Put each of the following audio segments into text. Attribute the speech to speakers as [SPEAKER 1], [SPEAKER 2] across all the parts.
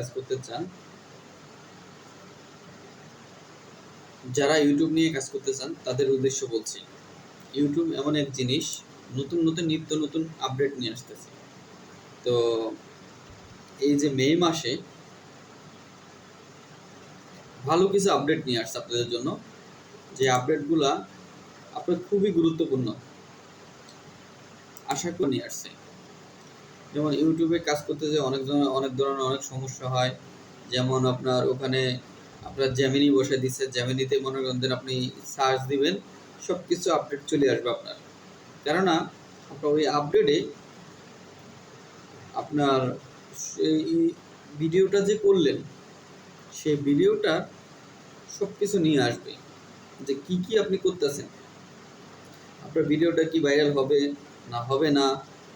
[SPEAKER 1] কাজ করতে চান, যারা ইউটিউব নিয়ে কাজ করতে চান তাদের উদ্দেশ্য বলছি। ইউটিউব এমন এক জিনিস, নতুন নতুন নিত্য নতুন আপডেট নিয়ে আসতেছে। তো এই যে মে মাসে ভালো কিছু আপডেট নিয়ে আসছে আপনাদের জন্য, যে আপডেটগুলা আপনার খুবই গুরুত্বপূর্ণ আশা করে নিয়ে আসছে। যেমন ইউটিউবে কাজ করতে যে অনেক ধরনের অনেক সমস্যা হয়। যেমন আপনার ওখানে আপনার জেমিনি বসে দিচ্ছে, জেমিনিতে মনে করেন আপনি সার্চ দিবেন, সব কিছু আপডেট চলে আসবে আপনার। কেননা আপনার ওই আপডেটে আপনার সেই ভিডিওটা যে করলেন সেই ভিডিওটা সব কিছু নিয়ে আসবে, যে কি কি আপনি করতেছেন, আপনার ভিডিওটা কি ভাইরাল হবে না হবে না,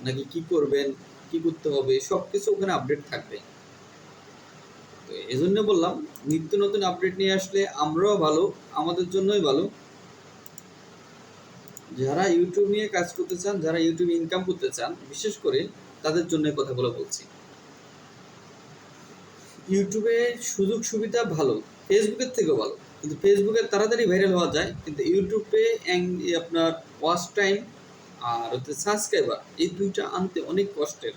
[SPEAKER 1] নাকি কি করবেন, কি করতে হবে, সব কিছু ওখানে আপডেট থাকবে। তো এই জন্য বললাম, নিত্য নতুন আপডেট নিয়ে আসলে আমরাও ভালো, আমাদের জন্যই ভালো। যারা ইউটিউব নিয়ে কাজ করতে চান, যারা ইউটিউব ইনকাম করতে চান, বিশেষ করে তাদের জন্য কথাগুলো বলছি। ইউটিউবে সুযোগ সুবিধা ভালো, ফেসবুকের থেকেও ভালো, কিন্তু ফেসবুকে তাড়াতাড়ি ভাইরাল হওয়া যায়, কিন্তু ইউটিউবে আপনার ওয়াচ টাইম আর হচ্ছে সাবস্ক্রাইবার, এই দুইটা আনতে অনেক কষ্টের।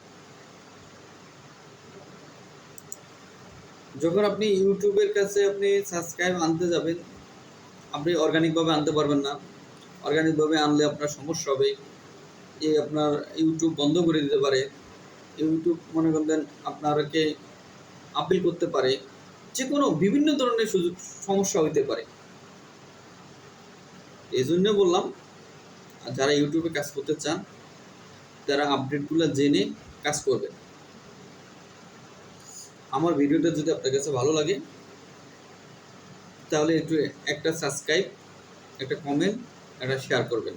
[SPEAKER 1] যখন আপনি ইউটিউবের কাছে আপনি সাবস্ক্রাইব আনতে যাবেন, আপনি অর্গানিকভাবে আনতে পারবেন না। অর্গানিকভাবে আনলে আপনার সমস্যা হবে, এই আপনার ইউটিউব বন্ধ করে দিতে পারে, ইউটিউব মনে করবেন আপনাকে আপিল করতে পারে, যে কোনো বিভিন্ন ধরনের সমস্যা হইতে পারে। এই জন্য বললাম, যারা ইউটিউবে কাজ করতে চান তারা আপডেটগুলো জেনে কাজ করবেন। আমার ভিডিওটা যদি আপনার কাছে ভালো লাগে তাহলে একটু একটা সাবস্ক্রাইব, একটা কমেন্ট, একটা শেয়ার করবেন।